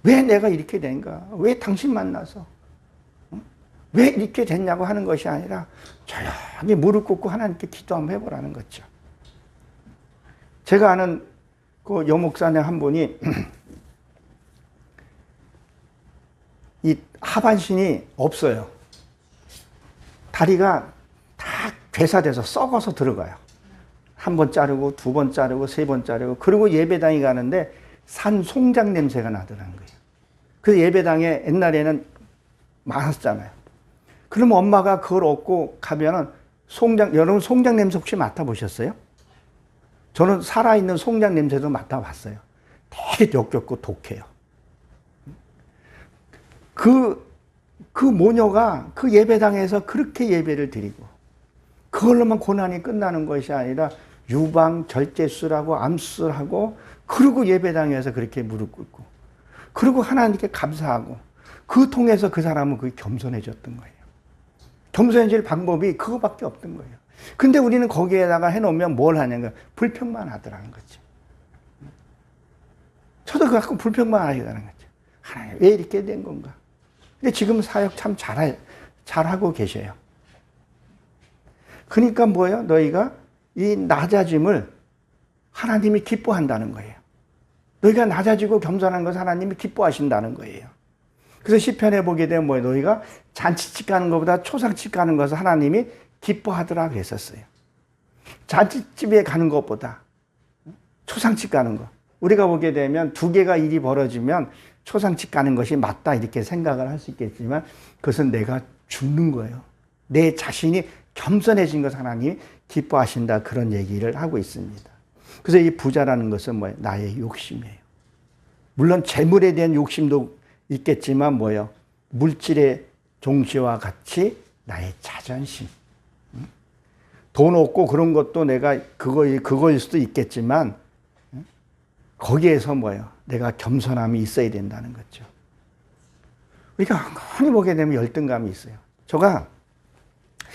왜 내가 이렇게 된가? 왜 당신 만나서? 왜 이렇게 됐냐고 하는 것이 아니라 조용히 무릎 꿇고 하나님께 기도 한번 해보라는 거죠. 제가 아는 그 여목사님 한 분이 이 하반신이 없어요. 다리가 다 괴사돼서 썩어서 들어가요. 한 번 자르고 두 번 자르고 세 번 자르고 그리고 예배당에 가는데 산 송장 냄새가 나더라는 거예요. 그래서 예배당에 옛날에는 많았잖아요. 그러면 엄마가 그걸 얻고 가면은 여러분 송장 냄새 혹시 맡아보셨어요? 저는 살아있는 송장 냄새도 맡아봤어요. 되게 역겹고 독해요. 그 모녀가 그 예배당에서 그렇게 예배를 드리고 그걸로만 고난이 끝나는 것이 아니라 유방, 절제술하고 암술하고 그리고 예배당에서 그렇게 무릎 꿇고 그리고 하나님께 감사하고 그 통해서 그 사람은 그게 겸손해졌던 거예요. 겸손해질 방법이 그거밖에 없던 거예요. 근데 우리는 거기에다가 해놓으면 뭘 하냐면 불평만 하더라는 거죠. 저도 그 가끔 불평만 하시더라는 거죠. 하나님 왜 이렇게 된 건가? 근데 지금 사역 참 잘하고 계셔요. 그러니까 뭐예요? 너희가 이 낮아짐을 하나님이 기뻐한다는 거예요. 너희가 낮아지고 겸손한 것을 하나님이 기뻐하신다는 거예요. 그래서 시편에 보게 되면 뭐예요? 너희가 잔치집 가는 것보다 초상집 가는 것을 하나님이 기뻐하더라 그랬었어요. 잔치집에 가는 것보다 초상집 가는 거. 우리가 보게 되면 두 개가 일이 벌어지면 초상집 가는 것이 맞다 이렇게 생각을 할 수 있겠지만 그것은 내가 죽는 거예요. 내 자신이 겸손해진 것 하나님이 기뻐하신다 그런 얘기를 하고 있습니다. 그래서 이 부자라는 것은 뭐예요? 나의 욕심이에요. 물론 재물에 대한 욕심도 있겠지만 뭐예요? 물질의 종시와 같이 나의 자존심. 돈 없고 그런 것도 내가 그거일 수도 있겠지만 거기에서 뭐예요? 내가 겸손함이 있어야 된다는 거죠. 우리가 흔히 보게 되면 열등감이 있어요. 저가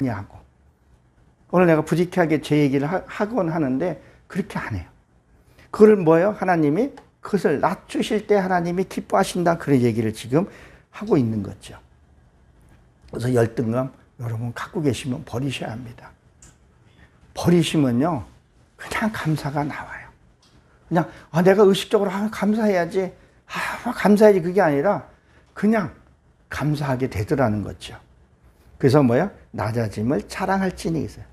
하고 오늘 내가 부지런하게 제 얘기를 하곤 하는데 그렇게 안 해요. 그걸 뭐예요? 하나님이 그것을 낮추실 때 하나님이 기뻐하신다 그런 얘기를 지금 하고 있는 거죠. 그래서 열등감 여러분 갖고 계시면 버리셔야 합니다. 버리시면요 그냥 감사가 나와요. 그냥 내가 의식적으로 감사해야지 감사해야지 그게 아니라 그냥 감사하게 되더라는 거죠. 그래서 뭐야? 낮아짐을 자랑할지니 있어요.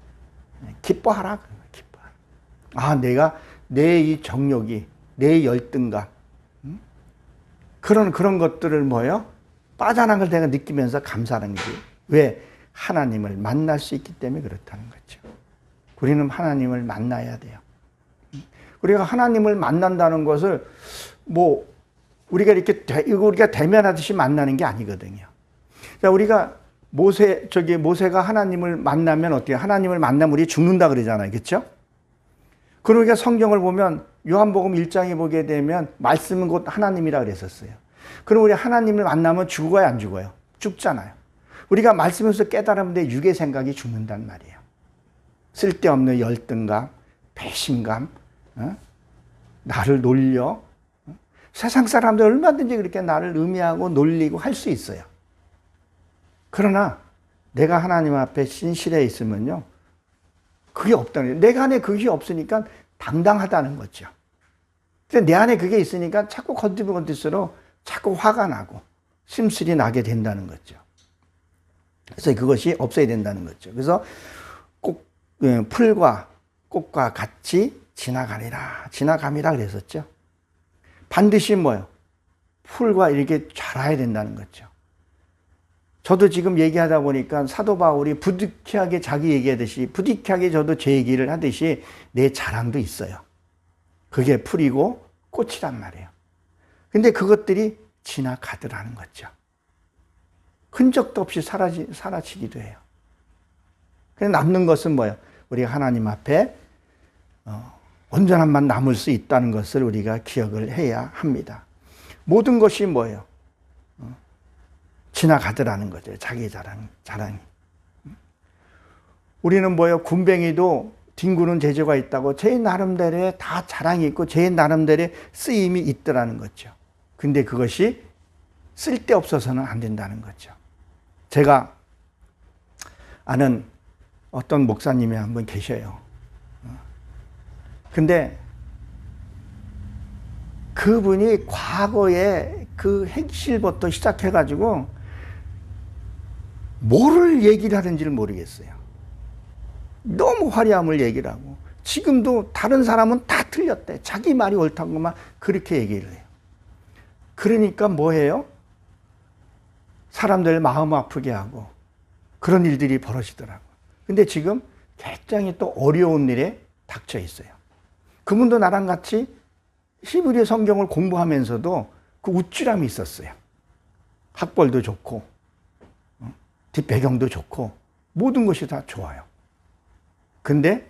기뻐하라. 기뻐하라. 내가 내 이 정욕이 내 열등감 그런 것들을 뭐예요? 빠져나간 걸 내가 느끼면서 감사하는 거지. 왜? 하나님을 만날 수 있기 때문에 그렇다는 거죠. 우리는 하나님을 만나야 돼요. 우리가 하나님을 만난다는 것을 뭐 우리가 대면하듯이 만나는 게 아니거든요. 자, 우리가 모세가 하나님을 만나면 어때요? 하나님을 만나면 우리 죽는다 그러잖아요. 그렇죠? 그러니까 성경을 보면 요한복음 1장에 보게 되면 말씀은 곧 하나님이라 그랬었어요. 그럼 우리 하나님을 만나면 죽어요, 안 죽어요? 죽잖아요. 우리가 말씀에서 깨달으면 육의 생각이 죽는단 말이에요. 쓸데없는 열등감, 배신감, 나를 놀려. 세상 사람들 얼마든지 그렇게 나를 음해하고 놀리고 할 수 있어요. 그러나 내가 하나님 앞에 신실해 있으면요. 그게 없다는 거예요. 내가 안에 그게 없으니까 당당하다는 거죠. 내 안에 그게 있으니까 자꾸 건드리면 건들수록 자꾸 화가 나고 심술이 나게 된다는 거죠. 그래서 그것이 없어야 된다는 거죠. 그래서 꼭 풀과 꽃과 같이 지나감이라 그랬었죠. 반드시 뭐예요? 풀과 이렇게 자라야 된다는 거죠. 저도 지금 얘기하다 보니까 사도 바울이 부득이하게 자기 얘기하듯이 부득이하게 저도 제 얘기를 하듯이 내 자랑도 있어요. 그게 풀이고 꽃이란 말이에요. 근데 그것들이 지나가더라는 거죠. 흔적도 없이 사라지기도 해요. 그래서 남는 것은 뭐예요? 우리가 하나님 앞에 온전함만 남을 수 있다는 것을 우리가 기억을 해야 합니다. 모든 것이 뭐예요? 지나가더라는 거죠. 자기 자랑이. 우리는 뭐예요? 군뱅이도 뒹구는 재주가 있다고 제 나름대로의 다 자랑이 있고 제 나름대로의 쓰임이 있더라는 거죠. 근데 그것이 쓸데없어서는 안 된다는 거죠. 제가 아는 어떤 목사님이 한 분 계셔요. 근데 그분이 과거에 그 핵실부터 시작해가지고 뭐를 얘기를 하는지를 모르겠어요. 너무 화려함을 얘기를 하고 지금도 다른 사람은 다 틀렸대. 자기 말이 옳다고만 그렇게 얘기를 해요. 그러니까 뭐예요? 사람들 마음 아프게 하고 그런 일들이 벌어지더라고요. 근데 지금 굉장히 또 어려운 일에 닥쳐 있어요. 그분도 나랑 같이 히브리 성경을 공부하면서도 그 우쭐함이 있었어요. 학벌도 좋고 뒷배경도 좋고 모든 것이 다 좋아요. 근데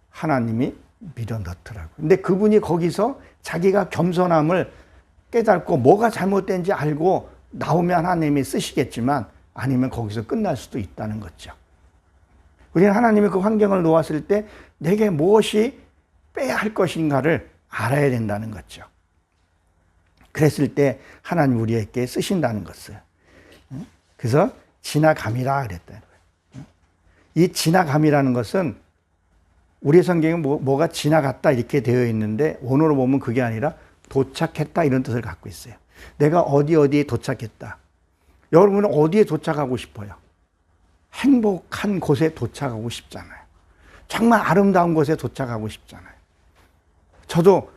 하나님이 밀어 넣더라고요. 근데 그분이 거기서 자기가 겸손함을 깨닫고 뭐가 잘못된지 알고 나오면 하나님이 쓰시겠지만 아니면 거기서 끝날 수도 있다는 거죠. 우리는 하나님이 그 환경을 놓았을 때 내게 무엇이 빼야 할 것인가를 알아야 된다는 거죠. 그랬을 때 하나님 우리에게 쓰신다는 것을. 그래서 지나감이라 그랬다는 거예요. 이 지나감이라는 것은 우리 성경에 뭐가 지나갔다 이렇게 되어 있는데 오늘로 보면 그게 아니라 도착했다 이런 뜻을 갖고 있어요. 내가 어디에 도착했다. 여러분은 어디에 도착하고 싶어요? 행복한 곳에 도착하고 싶잖아요. 정말 아름다운 곳에 도착하고 싶잖아요. 저도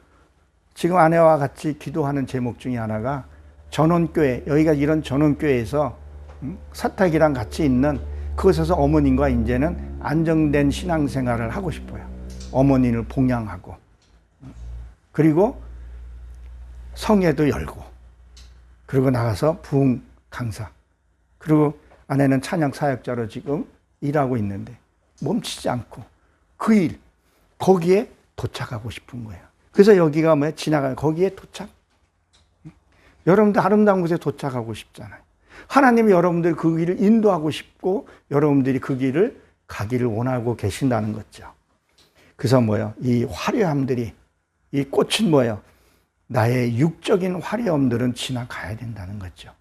지금 아내와 같이 기도하는 제목 중에 하나가 전원교회, 여기가 이런 전원교회에서 사택이랑 같이 있는 그곳에서 어머님과 이제는 안정된 신앙생활을 하고 싶어요. 어머니를 봉양하고, 그리고 성회도 열고, 그리고 나가서 부흥 강사, 그리고 아내는 찬양 사역자로 지금 일하고 있는데 멈추지 않고 그 일, 거기에 도착하고 싶은 거예요. 그래서 여기가 뭐야? 지나가요. 거기에 도착. 여러분들 아름다운 곳에 도착하고 싶잖아요. 하나님이 여러분들 그 길을 인도하고 싶고 여러분들이 그 길을 가기를 원하고 계신다는 거죠. 그래서 뭐예요? 이 화려함들이, 이 꽃은 뭐예요? 나의 육적인 화려함들은 지나가야 된다는 거죠.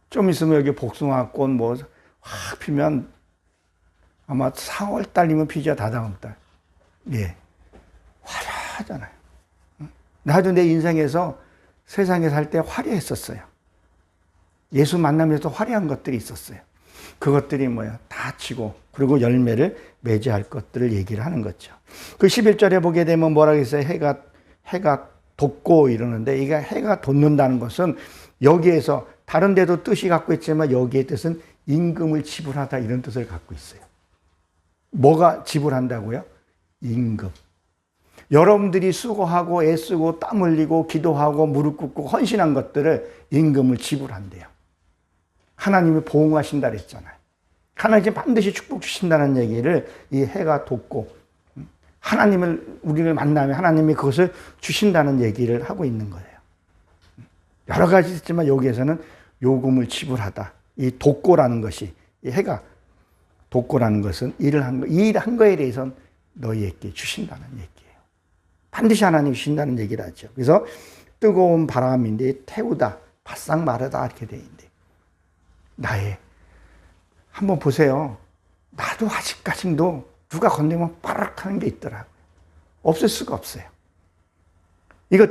좀 있으면 여기 복숭아꽃 뭐 확 피면 아마 4월 달이면 피죠. 다다음 달. 예. 화려하잖아요. 나도 내 인생에서 세상에 살 때 화려했었어요. 예수 만나면서 화려한 것들이 있었어요. 그것들이 뭐야? 다치고 그리고 열매를 맺어야 할 것들을 얘기를 하는 거죠. 그 11절에 보게 되면 뭐라고 했어요? 해가 돋고 이러는데, 이게 해가 돋는다는 것은 여기에서 다른 데도 뜻이 갖고 있지만 여기의 뜻은 임금을 지불하다 이런 뜻을 갖고 있어요. 뭐가 지불한다고요? 임금. 여러분들이 수고하고 애쓰고 땀 흘리고 기도하고 무릎 꿇고 헌신한 것들을 임금을 지불한대요. 하나님이 보응하신다 그랬잖아요. 하나님이 반드시 축복 주신다는 얘기를 이 해가 돋고 우리를 만나면 하나님이 그것을 주신다는 얘기를 하고 있는 거예요. 여러 가지 있지만 여기에서는 요금을 지불하다. 이 돋고라는 것이, 이 해가 돋고라는 것은 일한 거에 대해서는 너희에게 주신다는 얘기예요. 반드시 하나님이 주신다는 얘기를 하죠. 그래서 뜨거운 바람인데 태우다, 바싹 마르다 이렇게 돼 있는데, 한번 보세요. 나도 아직까지도 누가 건네면 빠르륵 하는 게 있더라고요. 없을 수가 없어요. 이거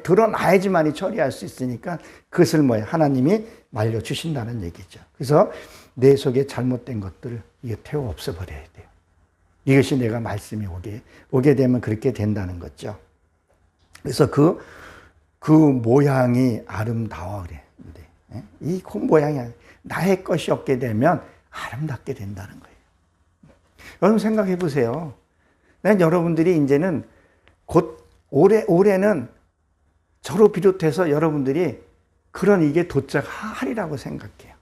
드러나야지만이 처리할 수 있으니까 그것을 하나님이 말려주신다는 얘기죠. 그래서 내 속에 잘못된 것들을 태워 없애버려야 돼요. 이것이 내가 말씀이 오게 되면 그렇게 된다는 거죠. 그래서 그 모양이 아름다워 그래. 이 모양이 나의 것이 없게 되면 아름답게 된다는 거예요. 여러분 생각해 보세요. 여러분들이 이제는 곧 올해는 저로 비롯해서 여러분들이 그런 이게 도착하리라고 생각해요.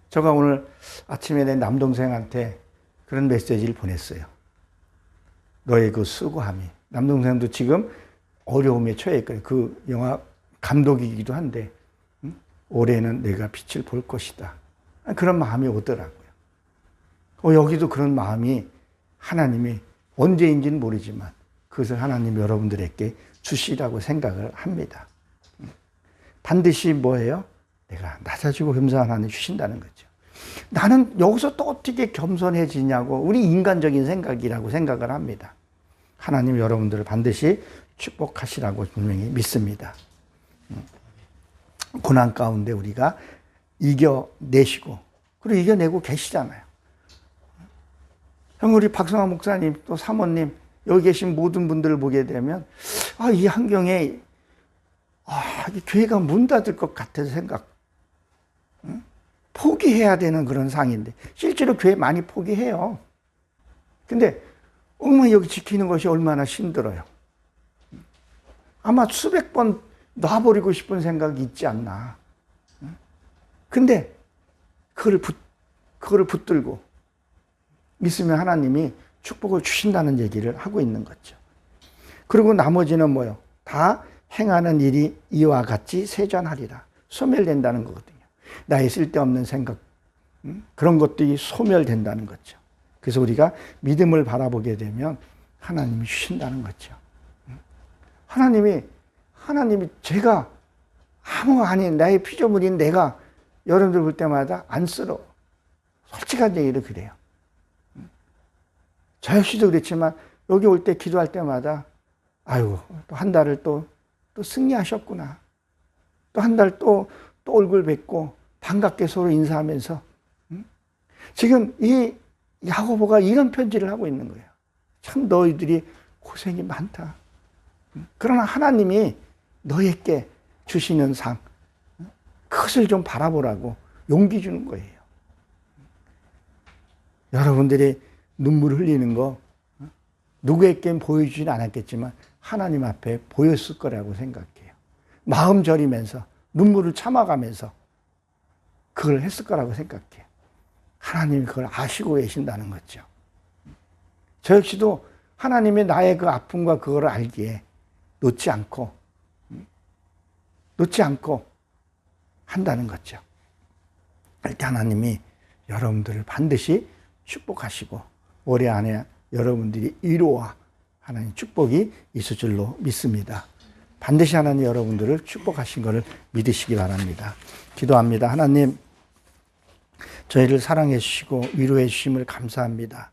제가 오늘 아침에 내 남동생한테 그런 메시지를 보냈어요. 너의 그 수고함이. 남동생도 지금 어려움에 처해 있거든요. 그 영화 감독이기도 한데 올해는 내가 빛을 볼 것이다. 그런 마음이 오더라고요. 여기도 그런 마음이 하나님이 언제인지는 모르지만 그것을 하나님 여러분들에게 주시라고 생각을 합니다. 반드시 뭐예요? 내가 낮아지고 겸손한 하나님 주신다는 거죠. 나는 여기서 또 어떻게 겸손해지냐고 우리 인간적인 생각이라고 생각을 합니다. 하나님 여러분들을 반드시 축복하시라고 분명히 믿습니다. 고난 가운데 우리가 이겨내시고 그리고 이겨내고 계시잖아요. 우리 박성환 목사님 또 사모님 여기 계신 모든 분들을 보게 되면 이 환경에 이 교회가 문 닫을 것 같아서 생각. 포기해야 되는 그런 상인데 실제로 교회 많이 포기해요. 근데 엉망이 여기 지키는 것이 얼마나 힘들어요. 아마 수백 번 놔버리고 싶은 생각이 있지 않나. 근데 그거를 붙들고 믿으면 하나님이 축복을 주신다는 얘기를 하고 있는 거죠. 그리고 나머지는 뭐요? 다 행하는 일이 이와 같이 세전하리라. 소멸된다는 거거든요. 나의 쓸데없는 생각, 그런 것들이 소멸된다는 거죠. 그래서 우리가 믿음을 바라보게 되면 하나님이 주신다는 거죠. 하나님이 제가 아무가 아닌 나의 피조물인 내가 여러분들 볼 때마다 안쓰러워. 솔직한 얘기를 그래요. 저 역시도 그렇지만 여기 올 때 기도할 때마다 아이고 또 한 달을 또 승리하셨구나. 또 한 달 또 얼굴 뵙고 반갑게 서로 인사하면서 지금 이 야고보가 이런 편지를 하고 있는 거예요. 참 너희들이 고생이 많다. 그러나 하나님이 너에게 주시는 상, 그것을 좀 바라보라고 용기 주는 거예요. 여러분들이 눈물 흘리는 거 누구에겐 보여주지는 않았겠지만 하나님 앞에 보였을 거라고 생각해요. 마음 절이면서 눈물을 참아가면서 그걸 했을 거라고 생각해요. 하나님이 그걸 아시고 계신다는 거죠. 저 역시도 하나님이 나의 그 아픔과 그걸 알기에 놓지 않고 한다는 거죠. 일단 하나님이 여러분들을 반드시 축복하시고 올해 안에 여러분들이 위로와 하나님 축복이 있을 줄로 믿습니다. 반드시 하나님 여러분들을 축복하신 것을 믿으시기 바랍니다. 기도합니다. 하나님, 저희를 사랑해 주시고 위로해 주심을 감사합니다.